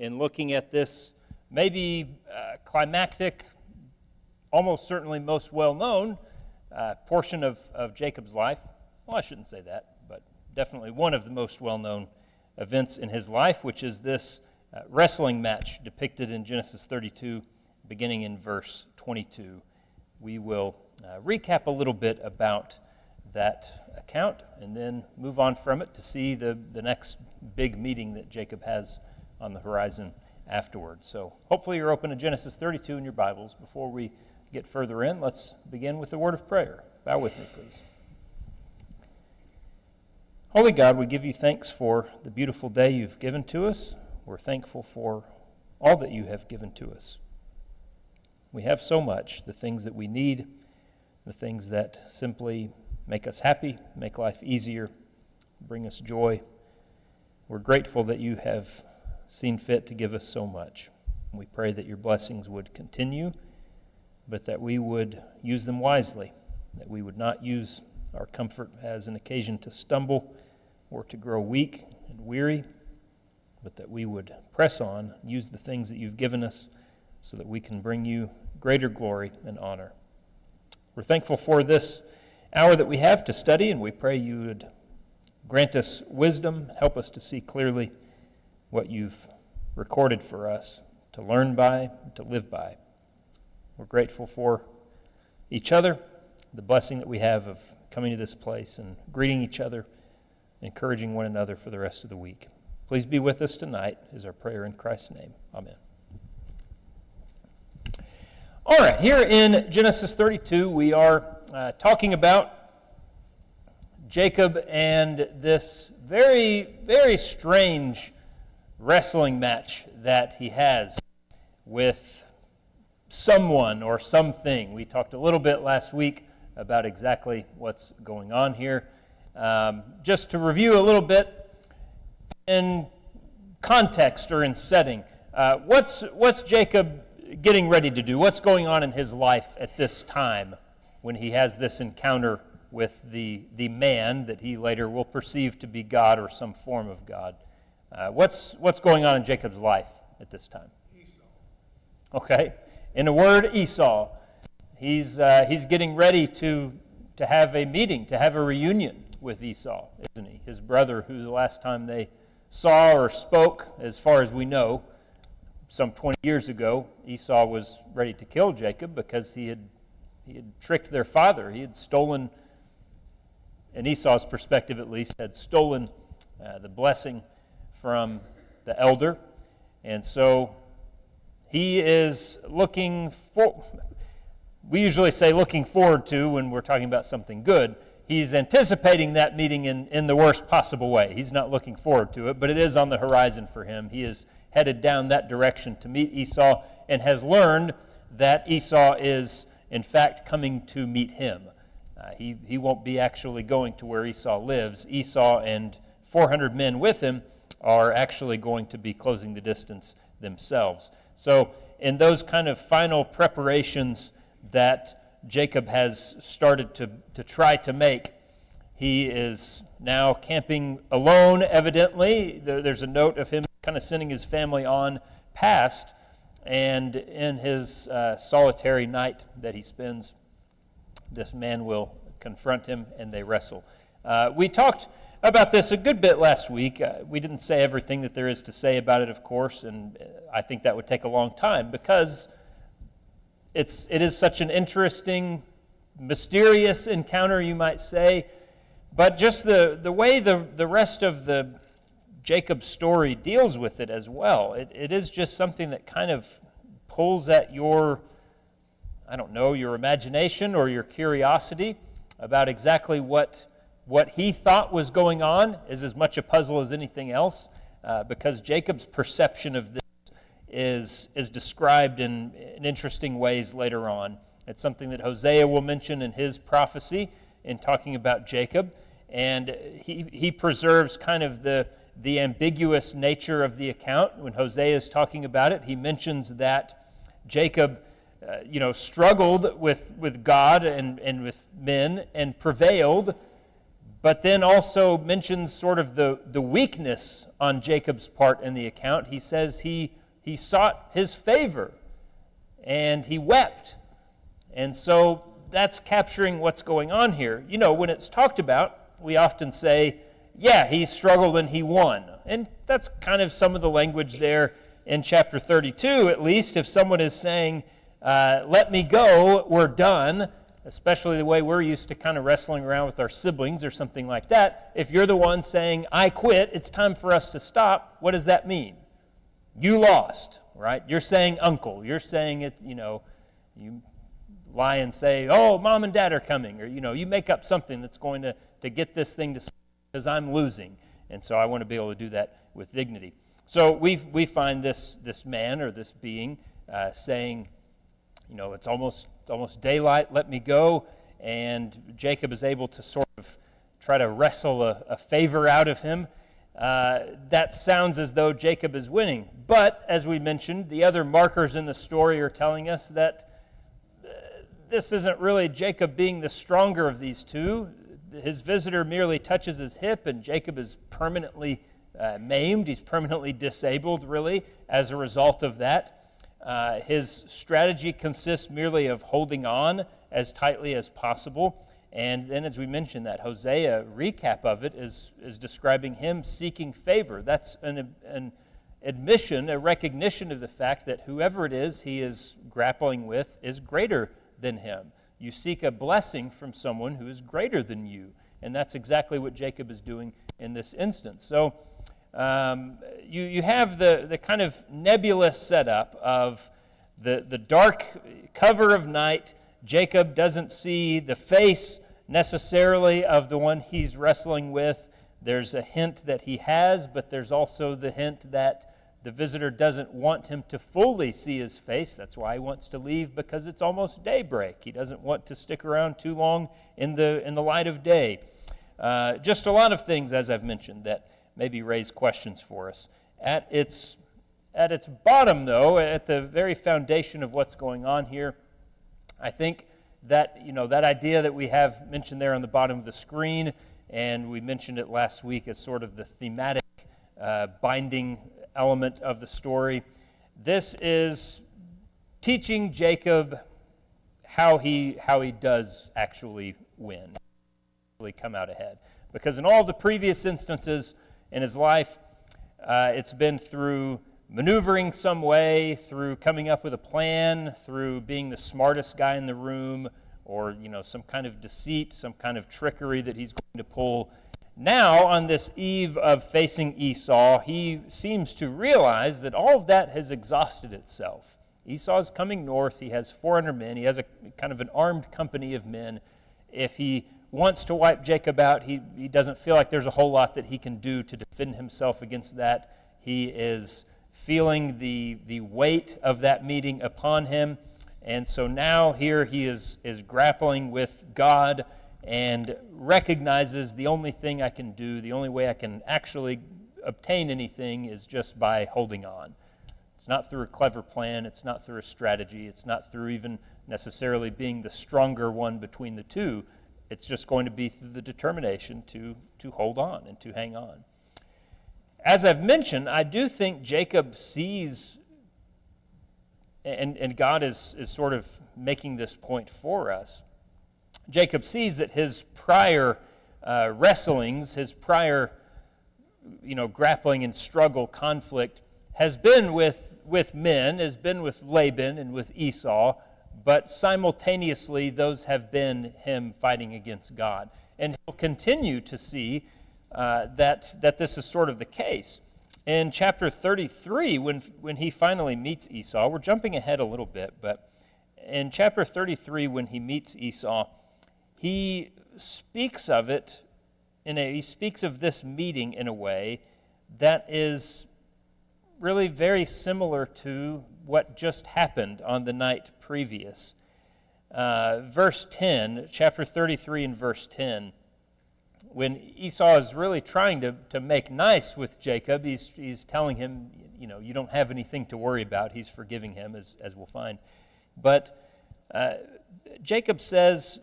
in looking at this maybe climactic, almost certainly most well-known portion of Jacob's life. Well, I shouldn't say that, but definitely one of the most well-known events in his life, which is this wrestling match depicted in Genesis 32, beginning in verse 22. We will recap a little bit about that account and then move on from it to see the next big meeting that Jacob has on the horizon afterward. So hopefully you're open to Genesis 32 in your Bibles. Before we get further in, let's begin with a word of prayer. Bow with me, please. Holy God, we give you thanks for the beautiful day you've given to us. We're thankful for all that you have given to us. We have so much, the things that we need, the things that simply make us happy, make life easier, bring us joy. We're grateful that you have seen fit to give us so much. We pray that your blessings would continue, but that we would use them wisely, that we would not use our comfort as an occasion to stumble or to grow weak and weary, but that we would press on, use the things that you've given us so that we can bring you greater glory and honor. We're thankful for this hour that we have to study, and we pray you would grant us wisdom, help us to see clearly what you've recorded for us to learn by, to live by. We're grateful for each other, the blessing that we have of coming to this place and greeting each other, encouraging one another for the rest of the week. Please be with us tonight is our prayer in Christ's name. Amen. All right, here in Genesis 32, we are talking about Jacob and this very, very strange wrestling match that he has with someone or something. We talked a little bit last week about exactly what's going on here. Just to review a little bit in context or in setting, what's Jacob getting ready to do? What's going on in his life at this time when he has this encounter with the man that he later will perceive to be God or some form of God? What's going on in Jacob's life at this time? Esau. Okay. In a word, Esau. He's getting ready to have a meeting, to have a reunion with Esau, isn't he? His brother, who the last time they saw or spoke, as far as we know, some 20 years ago, Esau was ready to kill Jacob because he had tricked their father. He had stolen, in Esau's perspective at least, had stolen the blessing from the elder. And so he is looking for, we usually say looking forward to when we're talking about something good. He's anticipating that meeting in the worst possible way. He's not looking forward to it, but it is on the horizon for him. He is headed down that direction to meet Esau and has learned that Esau is, in fact, coming to meet him. He won't be actually going to where Esau lives. Esau and 400 men with him are actually going to be closing the distance themselves. So in those kind of final preparations that Jacob has started to try to make, he is now camping alone, evidently. There's a note of him kind of sending his family on past, and in his solitary night that he spends, this man will confront him and they wrestle. We talked about this a good bit last week. We didn't say everything that there is to say about it, of course, and I think that would take a long time because it is such an interesting, mysterious encounter, you might say, but just the way the rest of the Jacob's story deals with it as well. It is just something that kind of pulls at your imagination or your curiosity about exactly what he thought was going on is as much a puzzle as anything else, because Jacob's perception of this is described in interesting ways later on. It's something that Hosea will mention in his prophecy in talking about Jacob, and he preserves kind of the ambiguous nature of the account. When Hosea is talking about it, he mentions that Jacob struggled with God and with men and prevailed, but then also mentions sort of the weakness on Jacob's part in the account. He says he sought his favor, and he wept. And so that's capturing what's going on here. You know, when it's talked about, we often say, yeah, he struggled and he won. And that's kind of some of the language there in chapter 32, at least. If someone is saying, let me go, we're done, especially the way we're used to kind of wrestling around with our siblings or something like that. If you're the one saying, I quit, it's time for us to stop, what does that mean? You lost, right? You're saying uncle. You're saying it, you lie and say, oh, mom and dad are coming. Or, you make up something that's going to get this thing to stop because I'm losing. And so I want to be able to do that with dignity. So we find this man or this being saying, it's almost daylight, let me go. And Jacob is able to sort of try to wrestle a favor out of him. That sounds as though Jacob is winning. But, as we mentioned, the other markers in the story are telling us that this isn't really Jacob being the stronger of these two. His visitor merely touches his hip, and Jacob is permanently maimed. He's permanently disabled, really, as a result of that. His strategy consists merely of holding on as tightly as possible. And then, as we mentioned, that Hosea recap of it is describing him seeking favor. That's an admission, a recognition of the fact that whoever it is he is grappling with is greater than him. You seek a blessing from someone who is greater than you. And that's exactly what Jacob is doing in this instance. So you have the kind of nebulous setup of the dark cover of night. Jacob doesn't see the face necessarily of the one he's wrestling with. There's a hint that he has, but there's also the hint that the visitor doesn't want him to fully see his face. That's why he wants to leave, because it's almost daybreak. He doesn't want to stick around too long in the light of day. Just a lot of things, as I've mentioned, that maybe raise questions for us. At its bottom, though, at the very foundation of what's going on here, I think that that idea that we have mentioned there on the bottom of the screen, and we mentioned it last week as sort of the thematic binding element of the story. This is teaching Jacob how he does actually win, actually come out ahead. Because in all the previous instances in his life, it's been through maneuvering some way, through coming up with a plan, through being the smartest guy in the room, or some kind of deceit, some kind of trickery that he's going to pull. Now, on this eve of facing Esau, he seems to realize that all of that has exhausted itself. Esau is coming north. He has 400 men. He has a kind of an armed company of men. If he wants to wipe Jacob out, he doesn't feel like there's a whole lot that he can do to defend himself against that. He is feeling the weight of that meeting upon him. And so now here he is grappling with God and recognizes the only thing I can do, the only way I can actually obtain anything is just by holding on. It's not through a clever plan. It's not through a strategy. It's not through even necessarily being the stronger one between the two. It's just going to be through the determination to hold on and to hang on. As I've mentioned, I do think Jacob sees, and God is sort of making this point for us. Jacob sees that his prior wrestlings, his prior, grappling and struggle, conflict, has been with men, has been with Laban and with Esau, but simultaneously those have been him fighting against God. And he'll continue to see that this is sort of the case. In chapter 33, when he finally meets Esau, we're jumping ahead a little bit, but in chapter 33, when he meets Esau, he speaks of it, he speaks of this meeting in a way that is really very similar to what just happened on the night previous. Verse 10, chapter 33 and verse 10, when Esau is really trying to make nice with Jacob, he's telling him, you don't have anything to worry about. He's forgiving him, as we'll find. But Jacob says,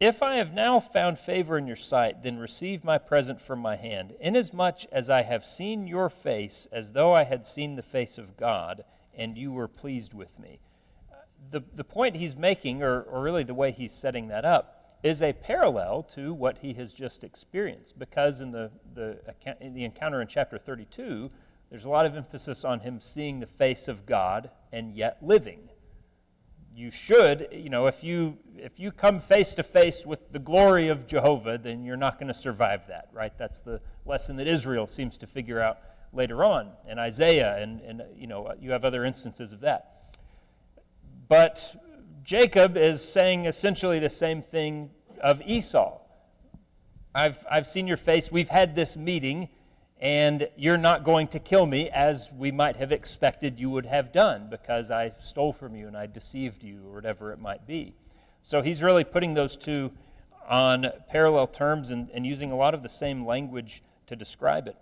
If I have now found favor in your sight, then receive my present from my hand, inasmuch as I have seen your face as though I had seen the face of God, and you were pleased with me. The point he's making, or really the way he's setting that up, is a parallel to what he has just experienced, because in the encounter in chapter 32, there's a lot of emphasis on him seeing the face of God and yet living. You should, if you come face to face with the glory of Jehovah, then you're not going to survive that, right? That's the lesson that Israel seems to figure out later on, and Isaiah, and you have other instances of that. But Jacob is saying essentially the same thing of Esau. I've seen your face, we've had this meeting, and you're not going to kill me as we might have expected you would have done because I stole from you and I deceived you, or whatever it might be. So he's really putting those two on parallel terms and using a lot of the same language to describe it.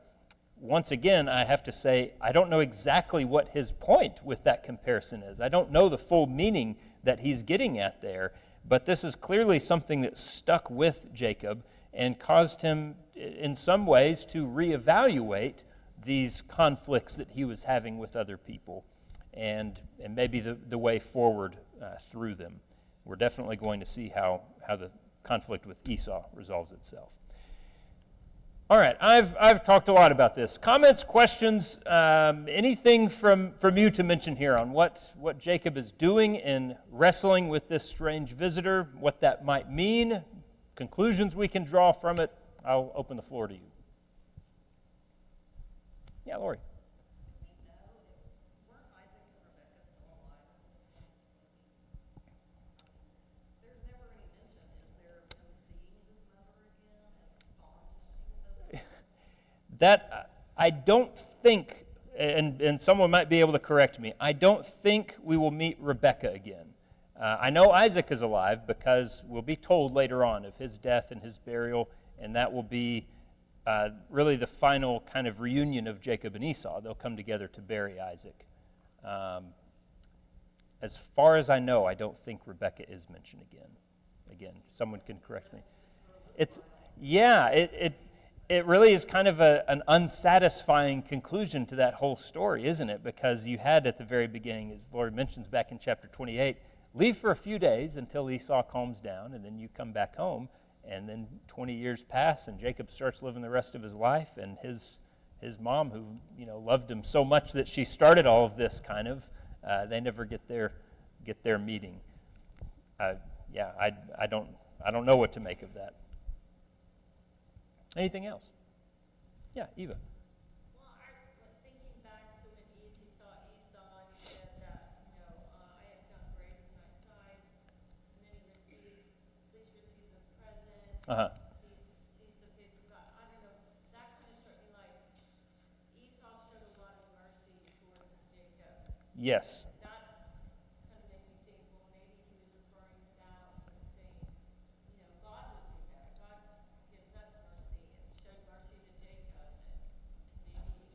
Once again, I have to say, I don't know exactly what his point with that comparison is. I don't know the full meaning that he's getting at there, but this is clearly something that stuck with Jacob and caused him in some ways to reevaluate these conflicts that he was having with other people and maybe the way forward through them. We're definitely going to see how the conflict with Esau resolves itself. All right, I've talked a lot about this. Comments, questions, anything from you to mention here on what Jacob is doing in wrestling with this strange visitor, what that might mean, conclusions we can draw from it. I'll open the floor to you. Yeah, Lori. That I don't think, and someone might be able to correct me, I don't think we will meet Rebekah again. I know Isaac is alive because we'll be told later on of his death and his burial, and that will be really the final kind of reunion of Jacob and Esau. They'll come together to bury Isaac. As far as I know, I don't think Rebekah is mentioned again. Again, someone can correct me. It really is kind of an unsatisfying conclusion to that whole story, isn't it? Because you had at the very beginning, as the Lord mentions back in chapter 28, leave for a few days until Esau calms down, and then you come back home, and then 20 years pass, and Jacob starts living the rest of his life, and his mom, who loved him so much that she started all of this they never get their meeting. I don't know what to make of that. Anything else? Yeah, Eva. Well, thinking back to when he saw Esau and he said that, I have found grace in thy sight, and then please receive this present. Uh-huh. He sees the face of God. I don't know, that kind of struck me like Esau showed a lot of mercy towards Jacob. Yes. That kind of made me think, well, maybe he was referring to that and saying, God would do that. God gives us mercy and showed mercy to Jacob, and maybe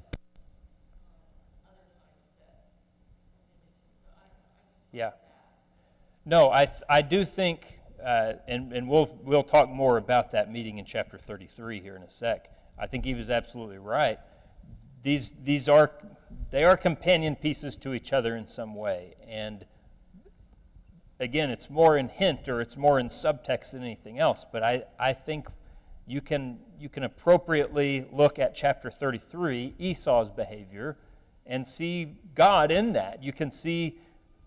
other times that they mentioned. So I just Yeah. that. No, I do think, and we'll talk more about that meeting in chapter 33 here in a sec. I think Eva's absolutely right. They are companion pieces to each other in some way, and again, it's more in hint or it's more in subtext than anything else. But I think you can appropriately look at chapter 33, Esau's behavior, and see God in that. You can see,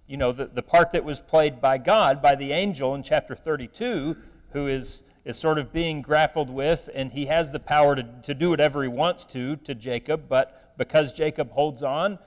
the part that was played by God, by the angel in chapter 32, who is sort of being grappled with, and he has the power to do whatever he wants to Jacob, but because Jacob holds on,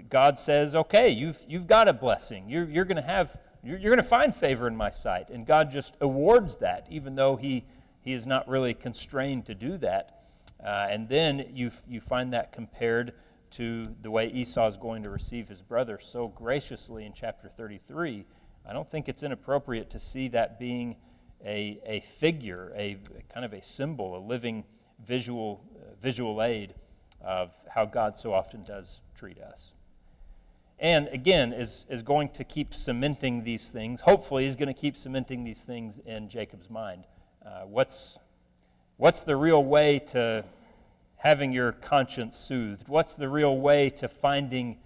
God says, okay, you've got a blessing. You're going to find favor in my sight. And God just awards that, even though he is not really constrained to do that. And then you find that compared to the way Esau is going to receive his brother so graciously in chapter 33. I don't think it's inappropriate to see that being a figure, a kind of a symbol, a living visual aid of how God so often does treat us. and again is going to keep cementing these things. Hopefully, he's going to keep cementing these things in Jacob's mind. What's the real way to having your conscience soothed? What's the real way to finding,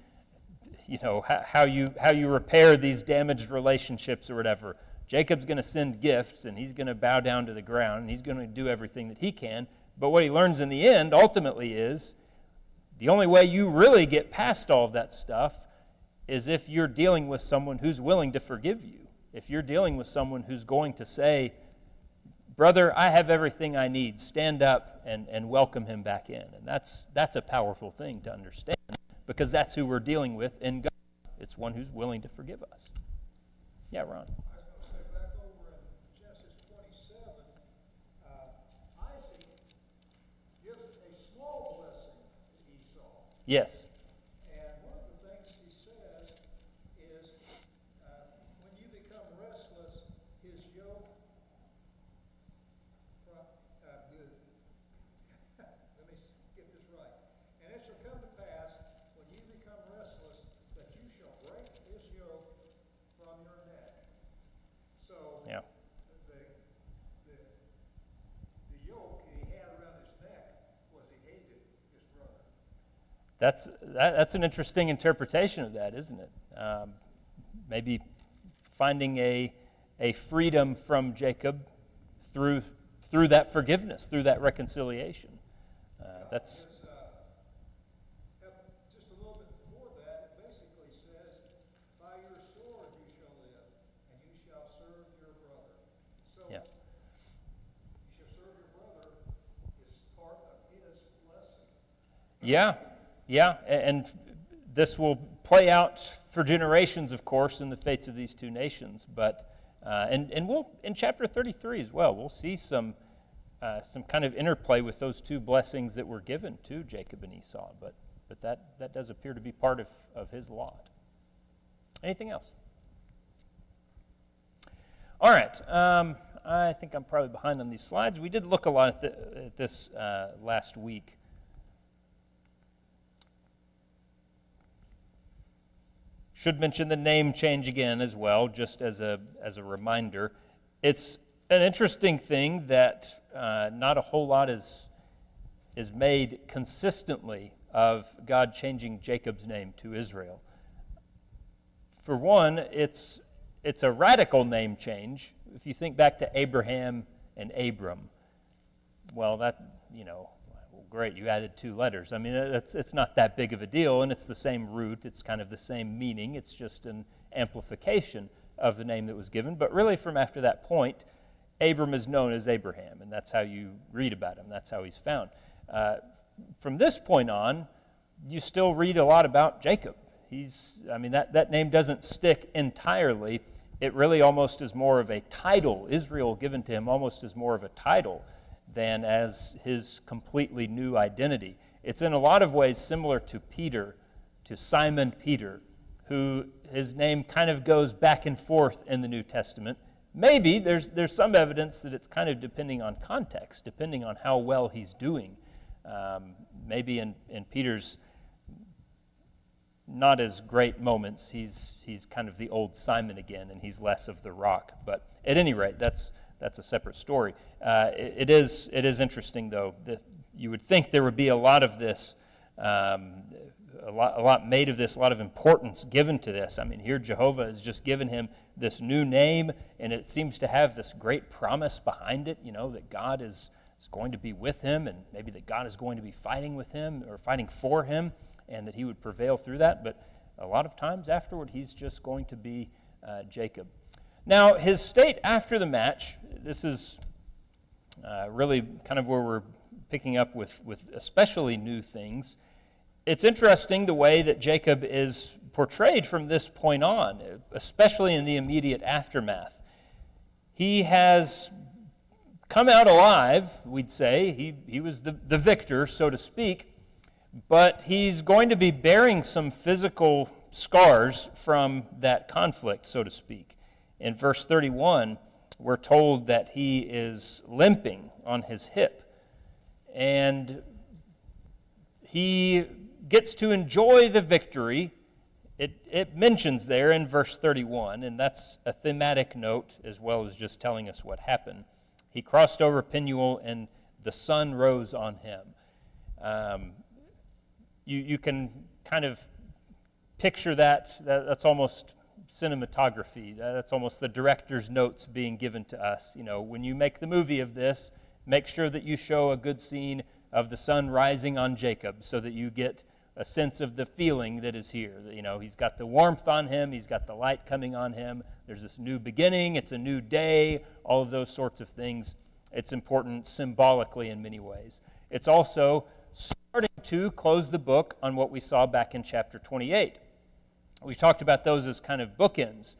how you repair these damaged relationships or whatever? Jacob's going to send gifts, and he's going to bow down to the ground, and he's going to do everything that he can. But what he learns in the end, ultimately, is the only way you really get past all of that stuff is if you're dealing with someone who's willing to forgive you. If you're dealing with someone who's going to say, brother, I have everything I need. Stand up and welcome him back in. And that's a powerful thing to understand, because that's who we're dealing with in God. It's one who's willing to forgive us. Yeah, Ron. I was going to say, back over in Genesis 27, Isaac gives a small blessing to Esau. Yes. And one of the things he says is, when you become restless, his yoke good. Let me get this right. And it shall come to pass, when you become restless, that you shall break his yoke from your neck. So Yeah. the yoke he had around his neck was he hated his brother. That's an interesting interpretation of that, isn't it? Maybe finding a freedom from Jacob through that forgiveness, through that reconciliation. That's Just a little bit before that, it basically says, by your sword you shall live, and you shall serve your brother. So, yeah. you shall serve your brother is part of his blessing. Yeah, and this will play out for generations, of course, in the fates of these two nations. But and we'll in chapter 33 as well, we'll see some kind of interplay with those two blessings that were given to Jacob and Esau. But that does appear to be part of his lot. Anything else? All right. I think I'm probably behind on these slides. We did look a lot at this last week. Should mention the name change again as well, just as a reminder. It's an interesting thing that not a whole lot is made consistently of God changing Jacob's name to Israel. For one, it's a radical name change. If you think back to Abraham and Abram, well, great, you added 2 letters. I mean, it's not that big of a deal, and it's the same root. It's kind of the same meaning. It's just an amplification of the name that was given. But really, from after that point, Abram is known as Abraham, and that's how you read about him. That's how he's found. From this point on, you still read a lot about Jacob. That name doesn't stick entirely. It really almost is more of a title. Israel given to him almost is more of a title than as his completely new identity. It's in a lot of ways similar to Peter, to Simon Peter, who his name kind of goes back and forth in the New Testament. Maybe there's some evidence that it's kind of depending on context, depending on how well he's doing. Maybe in Peter's not as great moments, he's kind of the old Simon again, and he's less of the rock. But at any rate, that's a separate story. It is interesting, though, that you would think there would be a lot of this, a lot made of this, a lot of importance given to this. I mean, here Jehovah has just given him this new name, and it seems to have this great promise behind it, that God is going to be with him, and maybe that God is going to be fighting with him or fighting for him, and that he would prevail through that. But a lot of times afterward, he's just going to be Jacob. Now, his state after the match, this is really kind of where we're picking up with especially new things. It's interesting the way that Jacob is portrayed from this point on, especially in the immediate aftermath. He has come out alive, we'd say. He was the victor, so to speak, but he's going to be bearing some physical scars from that conflict, so to speak. In verse 31, we're told that he is limping on his hip, and he gets to enjoy the victory it mentions there in verse 31, and that's a thematic note as well as just telling us what happened. He crossed over Penuel, and the sun rose on him. You can kind of picture that's almost cinematography. That's almost the director's notes being given to us. When you make the movie of this, make sure that you show a good scene of the sun rising on Jacob so that you get a sense of the feeling that is here. He's got the warmth on him. He's got the light coming on him. There's this new beginning. It's a new day. All of those sorts of things. It's important symbolically in many ways. It's also starting to close the book on what we saw back in chapter 28. We talked about those as kind of bookends,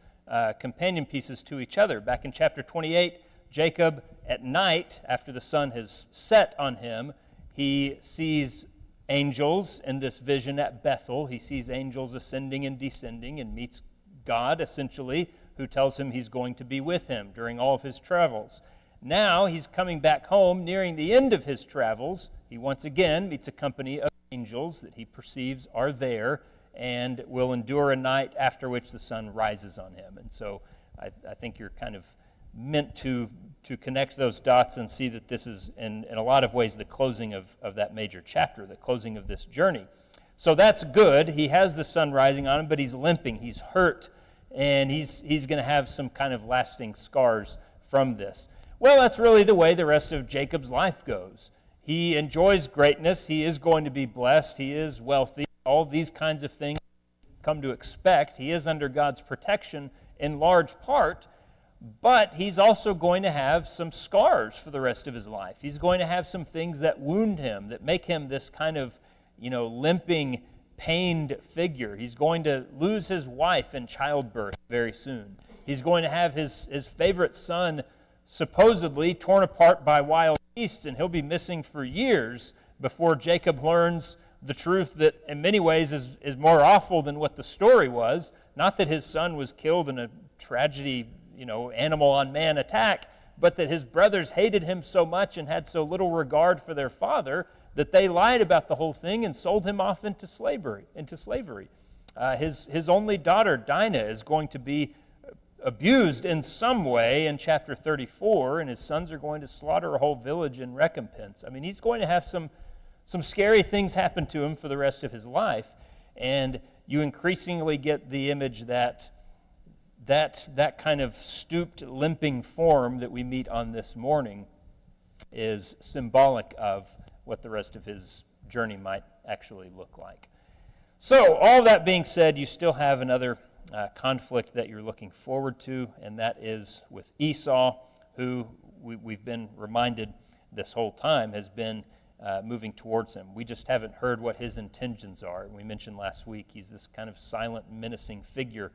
companion pieces to each other. Back in chapter 28, Jacob, at night, after the sun has set on him, he sees angels in this vision at Bethel. He sees angels ascending and descending and meets God, essentially, who tells him he's going to be with him during all of his travels. Now he's coming back home, nearing the end of his travels. He once again meets a company of angels that he perceives are there and will endure a night after which the sun rises on him. And so I think you're kind of meant to connect those dots and see that this is, in a lot of ways, the closing of that major chapter, the closing of this journey. So that's good. He has the sun rising on him, but he's limping, he's hurt, and he's going to have some kind of lasting scars from this. Well, that's really the way the rest of Jacob's life goes. He enjoys greatness. He is going to be blessed. He is wealthy. All these kinds of things come to expect. He is under God's protection in large part, but he's also going to have some scars for the rest of his life. He's going to have some things that wound him, that make him this kind of, limping, pained figure. He's going to lose his wife in childbirth very soon. He's going to have his favorite son supposedly torn apart by wild beasts, and he'll be missing for years before Jacob learns the truth that in many ways is more awful than what the story was. Not that his son was killed in a tragedy, animal on man attack, but that his brothers hated him so much and had so little regard for their father that they lied about the whole thing and sold him off into slavery. His only daughter, Dinah, is going to be abused in some way in chapter 34, and his sons are going to slaughter a whole village in recompense. I mean, he's going to have some scary things happen to him for the rest of his life, and you increasingly get the image that kind of stooped, limping form that we meet on this morning is symbolic of what the rest of his journey might actually look like. So, all that being said, you still have another conflict that you're looking forward to, and that is with Esau, who we've been reminded this whole time has been moving towards him. We just haven't heard what his intentions are. We mentioned last week he's this kind of silent, menacing figure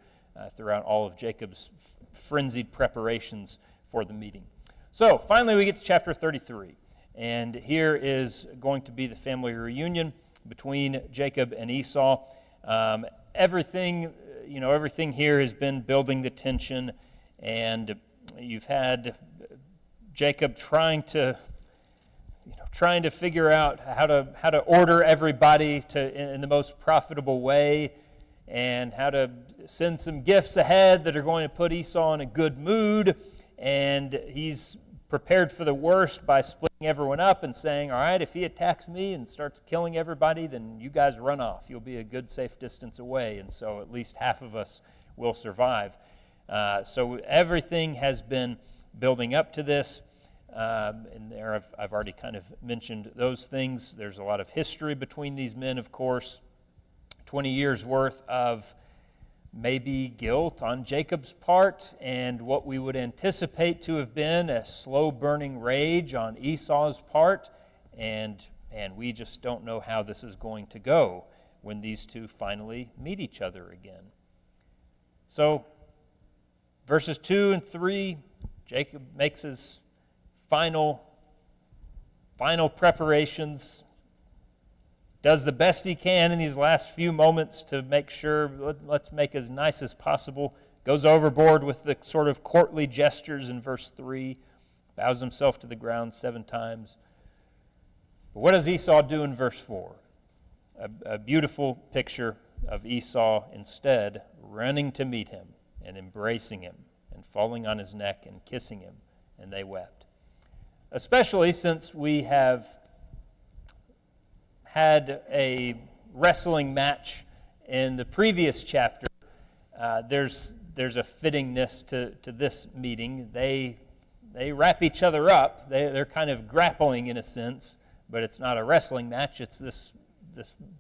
throughout all of Jacob's frenzied preparations for the meeting. So finally we get to chapter 33, and here is going to be the family reunion between Jacob and Esau. Everything here has been building the tension, and you've had Jacob trying to figure out how to order everybody in the most profitable way, and how to send some gifts ahead that are going to put Esau in a good mood. And he's prepared for the worst by splitting everyone up and saying, all right, if he attacks me and starts killing everybody, then you guys run off. You'll be a good, safe distance away, and so at least half of us will survive. So everything has been building up to this. And there I've already kind of mentioned those things. There's a lot of history between these men, of course. 20 years worth of maybe guilt on Jacob's part, and what we would anticipate to have been a slow-burning rage on Esau's part, and we just don't know how this is going to go when these two finally meet each other again. So, verses 2 and 3, Jacob makes his final preparations, does the best he can in these last few moments to make sure, let's make as nice as possible, goes overboard with the sort of courtly gestures in verse 3, bows himself to the ground 7 times. But what does Esau do in verse 4? A beautiful picture of Esau instead running to meet him and embracing him and falling on his neck and kissing him, and they wept. Especially since we have had a wrestling match in the previous chapter, there's a fittingness to this meeting. They wrap each other up. They're kind of grappling in a sense, but it's not a wrestling match. It's this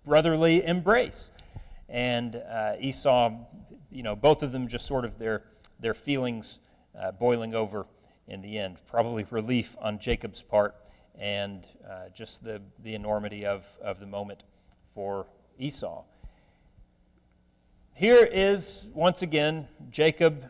brotherly embrace. And Esau, both of them just sort of their feelings boiling over in the end. Probably relief on Jacob's part, and just the enormity of the moment for Esau. Here is, once again, Jacob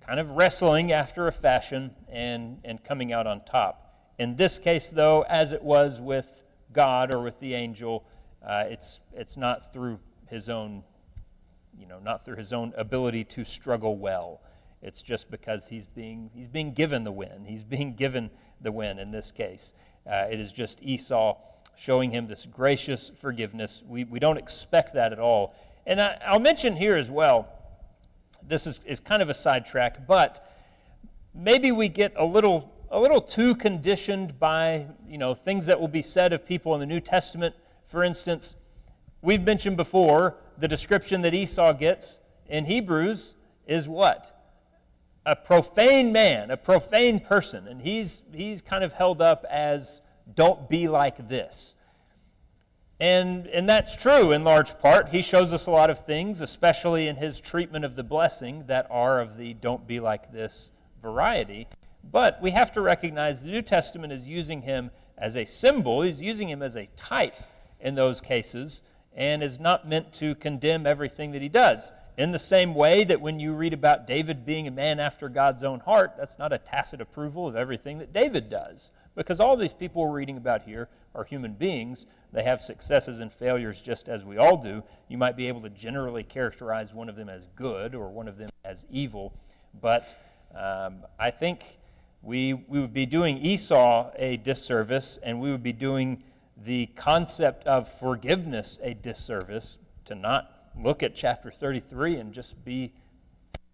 kind of wrestling after a fashion and coming out on top. In this case, though, as it was with God or with the angel, it's not through his own, not through his own ability to struggle well. It's just because he's being given the win. He's being given the win in this case. It is just Esau showing him this gracious forgiveness. We don't expect that at all. And I'll mention here as well, this is kind of a sidetrack, but maybe we get a little too conditioned by things that will be said of people in the New Testament. For instance, we've mentioned before the description that Esau gets in Hebrews is what? A profane man, a profane person, and he's kind of held up as don't be like this. And that's true in large part. He shows us a lot of things, especially in his treatment of the blessing, that are of the don't be like this variety. But we have to recognize the New Testament is using him as a symbol. He's using him as a type in those cases, and is not meant to condemn everything that he does. In the same way that when you read about David being a man after God's own heart, that's not a tacit approval of everything that David does. Because all these people we're reading about here are human beings. They have successes and failures just as we all do. You might be able to generally characterize one of them as good or one of them as evil. But I think we would be doing Esau a disservice, and we would be doing the concept of forgiveness a disservice to not look at chapter 33 and just be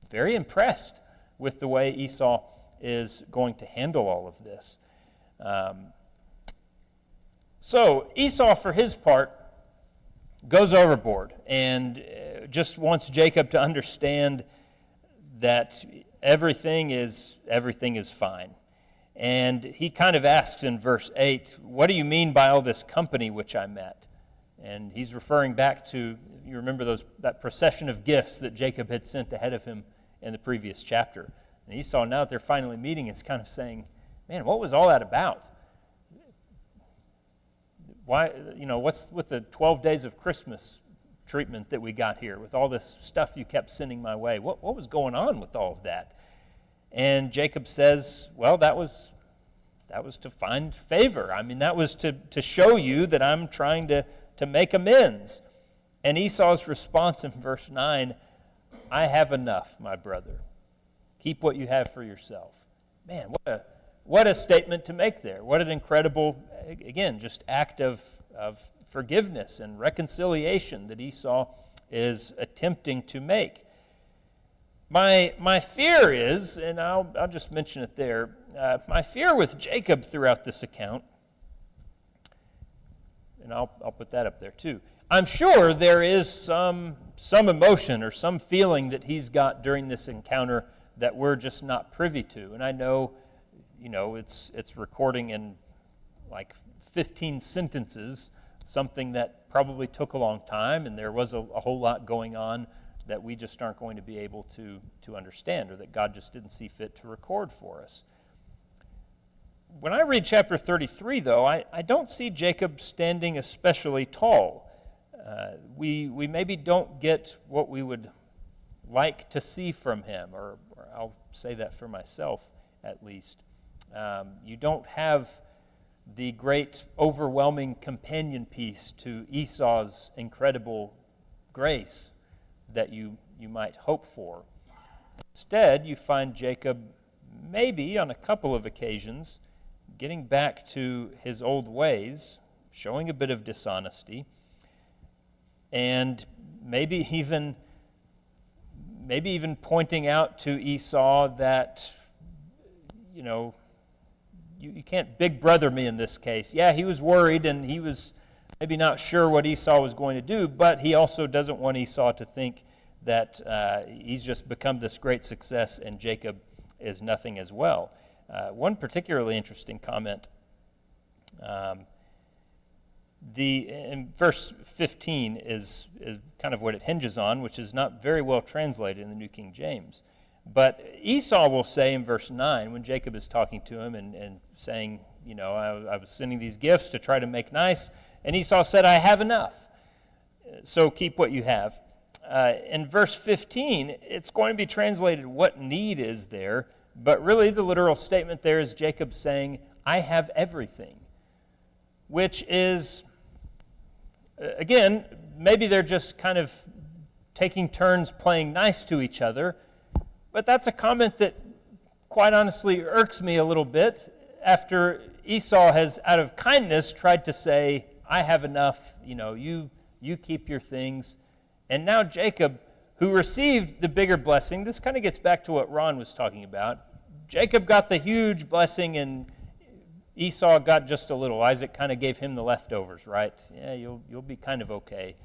very impressed with the way Esau is going to handle all of this. So Esau, for his part, goes overboard and just wants Jacob to understand that everything is fine. And he kind of asks in verse 8, what do you mean by all this company which I met? And he's referring back to, you remember that procession of gifts that Jacob had sent ahead of him in the previous chapter. And Esau, now that they're finally meeting, is kind of saying, man, what was all that about? Why, what's with the 12 days of Christmas treatment that we got here, with all this stuff you kept sending my way? What was going on with all of that? And Jacob says, well, that was to find favor. I mean, that was to show you that I'm trying to make amends. And Esau's response in verse 9, I have enough, my brother. Keep what you have for yourself. Man, what a statement to make there. What an incredible, again, just act of forgiveness and reconciliation that Esau is attempting to make. My fear is, and I'll just mention it there, my fear with Jacob throughout this account, and I'll put that up there too. I'm sure there is some emotion or some feeling that he's got during this encounter that we're just not privy to. And I know, it's recording in like 15 sentences, something that probably took a long time, and there was a whole lot going on that we just aren't going to be able to understand, or that God just didn't see fit to record for us. When I read chapter 33, though, I don't see Jacob standing especially tall. We maybe don't get what we would like to see from him, or I'll say that for myself at least. You don't have the great, overwhelming companion piece to Esau's incredible grace that you might hope for. Instead, you find Jacob, maybe on a couple of occasions, getting back to his old ways, showing a bit of dishonesty, and maybe even pointing out to Esau that, you can't big brother me in this case. Yeah, he was worried and he was maybe not sure what Esau was going to do, but he also doesn't want Esau to think that he's just become this great success and Jacob is nothing as well. One particularly interesting comment, in verse 15 is kind of what it hinges on, which is not very well translated in the New King James. But Esau will say in verse 9, when Jacob is talking to him and saying, I was sending these gifts to try to make nice, and Esau said, I have enough, so keep what you have. In verse 15, it's going to be translated, what need is there? But really the literal statement there is Jacob saying, I have everything, which is, again, maybe they're just kind of taking turns playing nice to each other, but that's a comment that quite honestly irks me a little bit after Esau has, out of kindness, tried to say, I have enough, you keep your things. And now Jacob, who received the bigger blessing, this kind of gets back to what Ron was talking about. Jacob got the huge blessing and Esau got just a little. Isaac kind of gave him the leftovers, right? Yeah, you'll be kind of okay.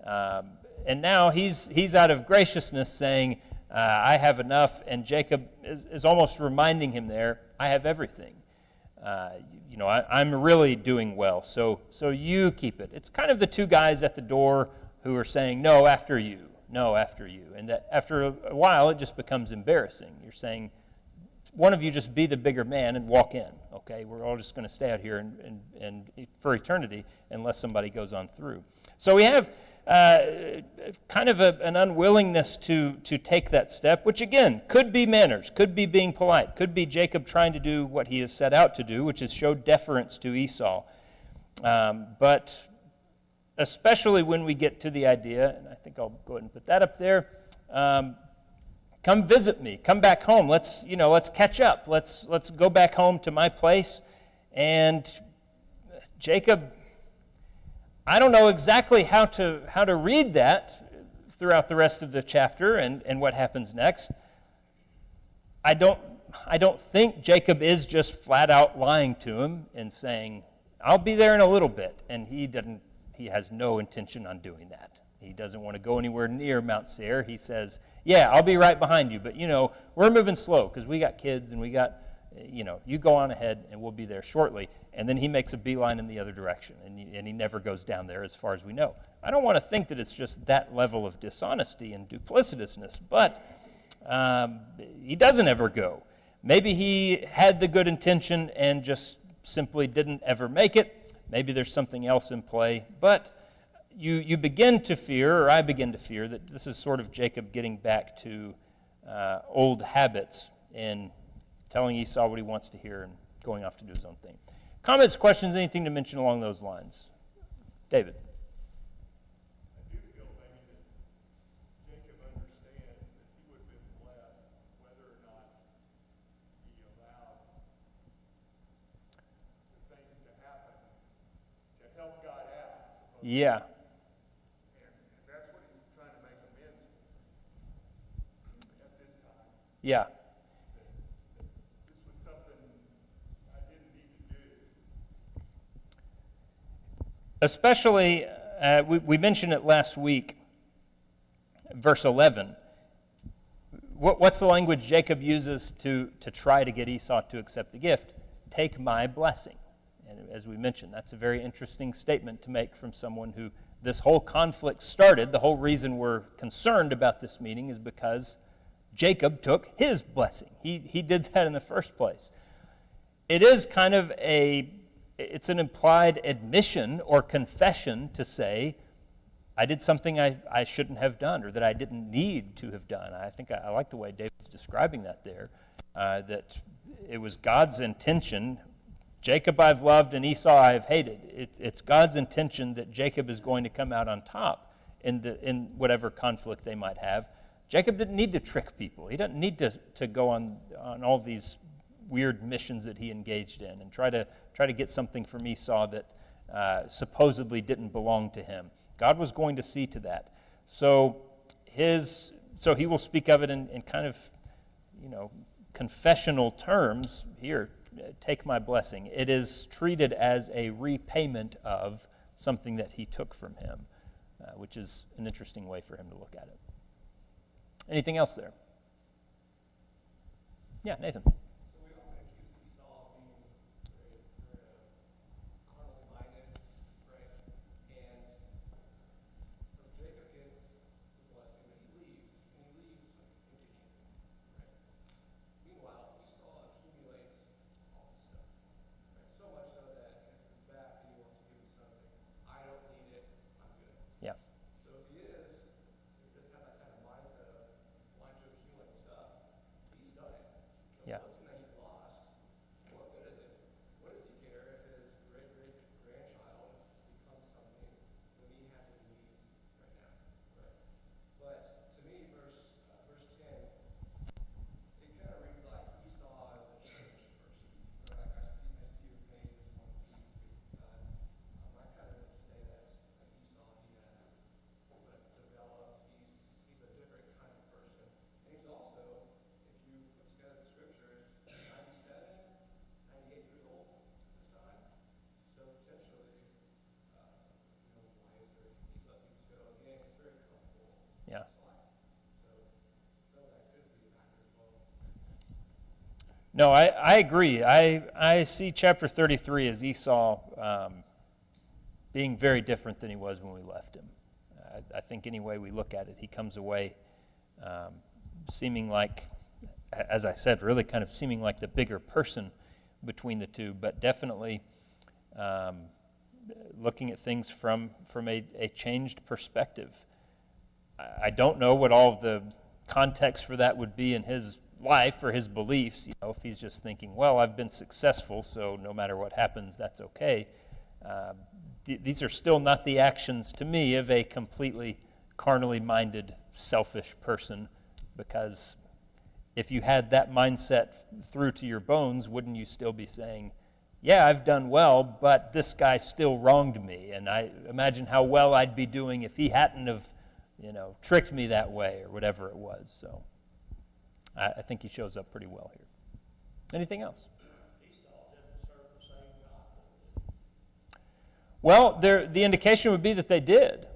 And now he's out of graciousness saying, I have enough, and Jacob is almost reminding him there, I have everything. I'm really doing well, so you keep it. It's kind of the two guys at the door who are saying, no, after you, and that after a while it just becomes embarrassing. You're saying, one of you just be the bigger man and walk in, okay? We're all just going to stay out here and for eternity unless somebody goes on through. So we have kind of an unwillingness to take that step, which again could be manners, could be being polite, could be Jacob trying to do what he has set out to do, which is show deference to Esau. But especially when we get to the idea, and I think I'll go ahead and put that up there, come visit me, come back home, let's catch up, let's go back home to my place. And Jacob, I don't know exactly how to read that throughout the rest of the chapter and what happens next. I don't think Jacob is just flat out lying to him and saying, I'll be there in a little bit. And he has no intention on doing that. He doesn't want to go anywhere near Mount Seir. He says, yeah, I'll be right behind you, but we're moving slow because we got kids and we got, you go on ahead and we'll be there shortly. And then he makes a beeline in the other direction, and he never goes down there as far as we know. I don't want to think that it's just that level of dishonesty and duplicitousness, but he doesn't ever go. Maybe he had the good intention and just simply didn't ever make it. Maybe there's something else in play, but you begin to fear, or I begin to fear, that this is sort of Jacob getting back to old habits and telling Esau what he wants to hear and going off to do his own thing. Comments, questions, anything to mention along those lines? David. I do feel maybe that Jacob understands that he would have been blessed whether or not he allowed the things to happen to help God out. Yeah. And that's what he's trying to make amends at this time. Yeah. This was something I didn't need to do. Especially, we mentioned it last week, verse 11. What's the language Jacob uses to try to get Esau to accept the gift? Take my blessing. And as we mentioned, that's a very interesting statement to make from someone who this whole conflict started. The whole reason we're concerned about this meeting is because Jacob took his blessing. He did that in the first place. It is kind of it's an implied admission or confession to say, I did something I shouldn't have done or that I didn't need to have done. I think I like the way David's describing that there, that it was God's intention. Jacob I've loved and Esau I have hated. It's God's intention that Jacob is going to come out on top in whatever conflict they might have. Jacob didn't need to trick people. He doesn't need to go on all these weird missions that he engaged in and try to get something from Esau that supposedly didn't belong to him. God was going to see to that. So he will speak of it in kind of, confessional terms. Here, take my blessing. It is treated as a repayment of something that he took from him, which is an interesting way for him to look at it. Anything else there? Yeah, Nathan. So we often accuse Esau of being very carnally minded, right? And so Jacob gets the blessing, but he leaves, and he leaves in Gideon, right? Meanwhile, Esau accumulates all this stuff, right? So much so that Jacob comes back and he wants to give him something. I don't need it, I'm good. Yeah. So if he doesn't have that kind of mindset of wanting to accumulate stuff, he's done it. Yeah. Blessing that he lost, what good is it? What does he care if his great-great-grandchild becomes something when he has his needs right now? Right. But to me, verse 10, it kind of reads like Esau is a changed person. Right? Like I see your face, I just want to see the face of God. I kind of say that like Esau, he has developed. He's a different kind of person. And he's also, if you put together the scriptures, 97, 98 years old this time. So potentially, why is there, he's let things go. Again, it's very comfortable. Yeah. So that could be a factor as well. No, I agree. I see chapter 33 as Esau being very different than he was when we left him. I think any way we look at it, he comes away seeming like, as I said, really kind of seeming like the bigger person between the two, but definitely looking at things from a changed perspective. I don't know what all of the context for that would be in his life or his beliefs, if he's just thinking, well, I've been successful, so no matter what happens, that's okay. These are still not the actions, to me, of a completely carnally minded, selfish person, because if you had that mindset through to your bones, wouldn't you still be saying, yeah, I've done well, but this guy still wronged me, and I imagine how well I'd be doing if he hadn't have, tricked me that way, or whatever it was. So I think he shows up pretty well here. Anything else? Well, the indication would be that they did.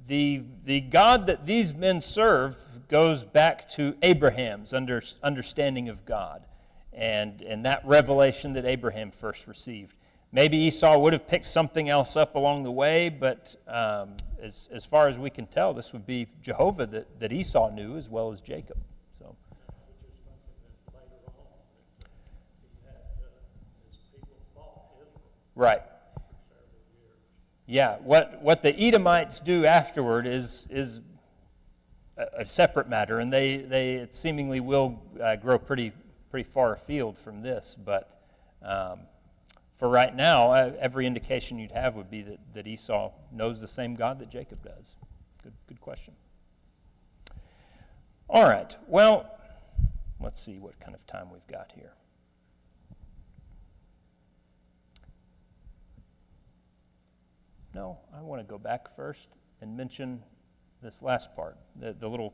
The God that these men serve goes back to Abraham's understanding of God and that revelation that Abraham first received. Maybe Esau would have picked something else up along the way, but as far as we can tell, this would be Jehovah that Esau knew as well as Jacob. So. Right. Yeah, what the Edomites do afterward is a separate matter, and they seemingly will grow pretty far afield from this. But for right now, every indication you'd have would be that Esau knows the same God that Jacob does. Good question. All right, well, let's see what kind of time we've got here. No, I want to go back first and mention this last part, the little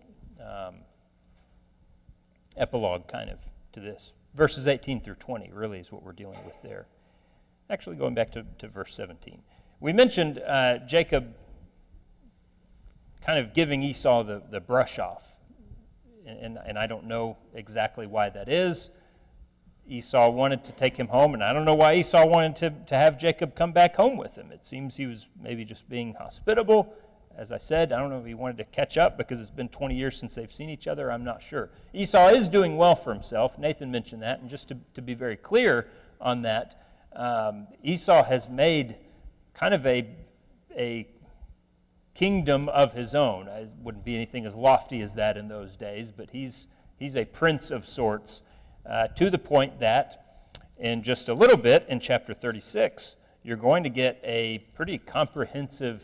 epilogue kind of to this. Verses 18 through 20 really is what we're dealing with there. Actually, going back to verse 17. We mentioned Jacob kind of giving Esau the brush off, and I don't know exactly why that is. Esau wanted to take him home, and I don't know why Esau wanted to have Jacob come back home with him. It seems he was maybe just being hospitable. As I said, I don't know if he wanted to catch up because it's been 20 years since they've seen each other. I'm not sure. Esau is doing well for himself. Nathan mentioned that, and just to be very clear on that, Esau has made kind of a kingdom of his own. It wouldn't be anything as lofty as that in those days, but he's a prince of sorts. To the point that in just a little bit, in chapter 36, you're going to get a pretty comprehensive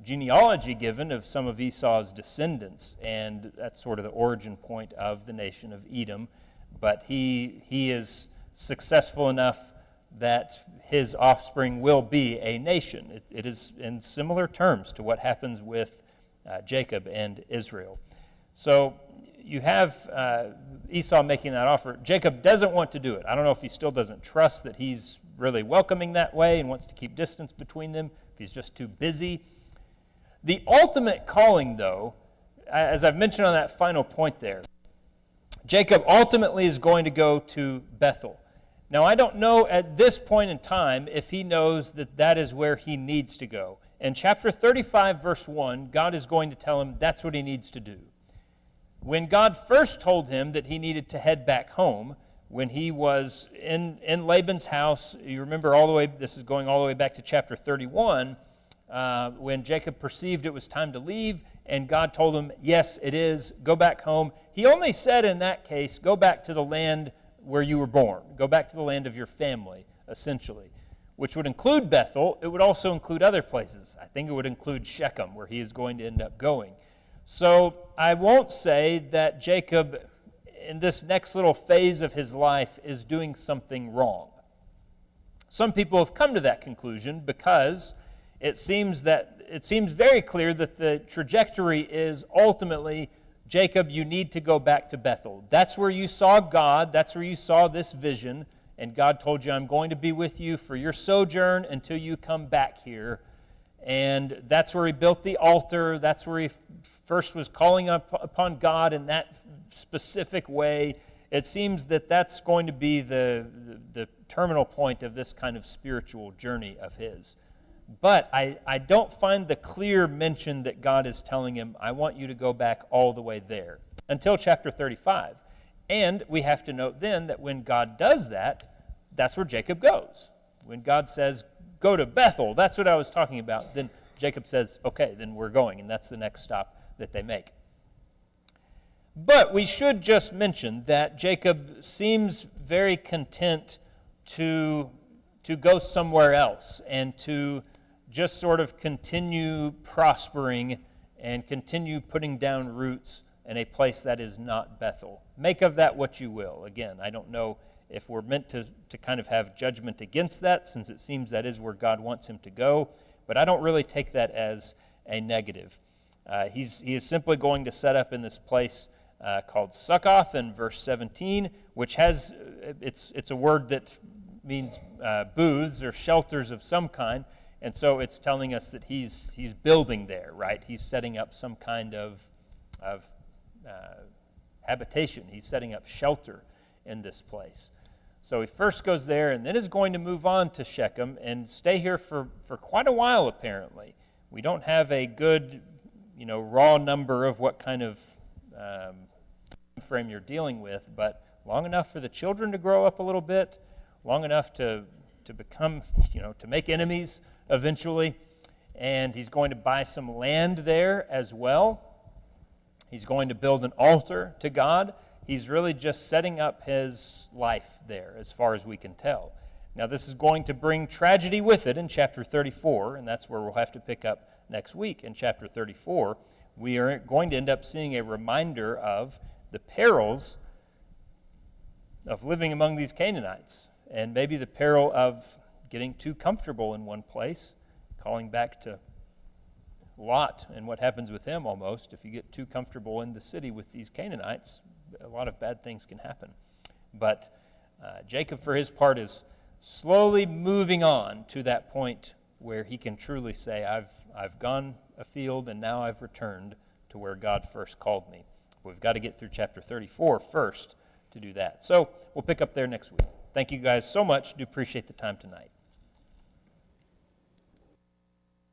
genealogy given of some of Esau's descendants, and that's sort of the origin point of the nation of Edom. But he is successful enough that his offspring will be a nation. It is in similar terms to what happens with Jacob and Israel. So you have Esau making that offer. Jacob doesn't want to do it. I don't know if he still doesn't trust that he's really welcoming that way and wants to keep distance between them, if he's just too busy. The ultimate calling, though, as I've mentioned on that final point there, Jacob ultimately is going to go to Bethel. Now, I don't know at this point in time if he knows that that is where he needs to go. In chapter 35, verse 1, God is going to tell him that's what he needs to do. When God first told him that he needed to head back home, when he was in Laban's house, you remember all the way, this is going all the way back to chapter 31, when Jacob perceived it was time to leave, and God told him, yes, it is, go back home. He only said in that case, go back to the land where you were born. Go back to the land of your family, essentially, which would include Bethel. It would also include other places. I think it would include Shechem, where he is going to end up going. So I won't say that Jacob, in this next little phase of his life, is doing something wrong. Some people have come to that conclusion because it seems very clear that the trajectory is ultimately, Jacob, you need to go back to Bethel. That's where you saw God. That's where you saw this vision. And God told you, I'm going to be with you for your sojourn until you come back here. And that's where he built the altar. That's where he first was calling upon God in that specific way. It seems that that's going to be the terminal point of this kind of spiritual journey of his. But I don't find the clear mention that God is telling him, I want you to go back all the way there, until chapter 35. And we have to note then that when God does that, that's where Jacob goes. When God says, go to Bethel, that's what I was talking about, then Jacob says, okay, then we're going, and that's the next stop that they make. But we should just mention that Jacob seems very content to go somewhere else and to just sort of continue prospering and continue putting down roots in a place that is not Bethel. Make of that what you will. Again, I don't know if we're meant to kind of have judgment against that, since it seems that is where God wants him to go, but I don't really take that as a negative. He is simply going to set up in this place called Succoth in verse 17, which has, it's a word that means booths or shelters of some kind, and so it's telling us that he's building there, right? He's setting up some kind of habitation. He's setting up shelter in this place. So he first goes there and then is going to move on to Shechem and stay here for quite a while, apparently. We don't have a good, raw number of what kind of frame you're dealing with, but long enough for the children to grow up a little bit, long enough to become, to make enemies eventually. And he's going to buy some land there as well. He's going to build an altar to God. He's really just setting up his life there, as far as we can tell. Now, this is going to bring tragedy with it in chapter 34, and that's where we'll have to pick up next week. In chapter 34, we are going to end up seeing a reminder of the perils of living among these Canaanites, and maybe the peril of getting too comfortable in one place, calling back to Lot and what happens with him almost. If you get too comfortable in the city with these Canaanites, a lot of bad things can happen. But Jacob, for his part, is slowly moving on to that point where he can truly say, I've gone afield and now I've returned to where God first called me. We've got to get through chapter 34 first to do that. So we'll pick up there next week. Thank you guys so much. Do appreciate the time tonight.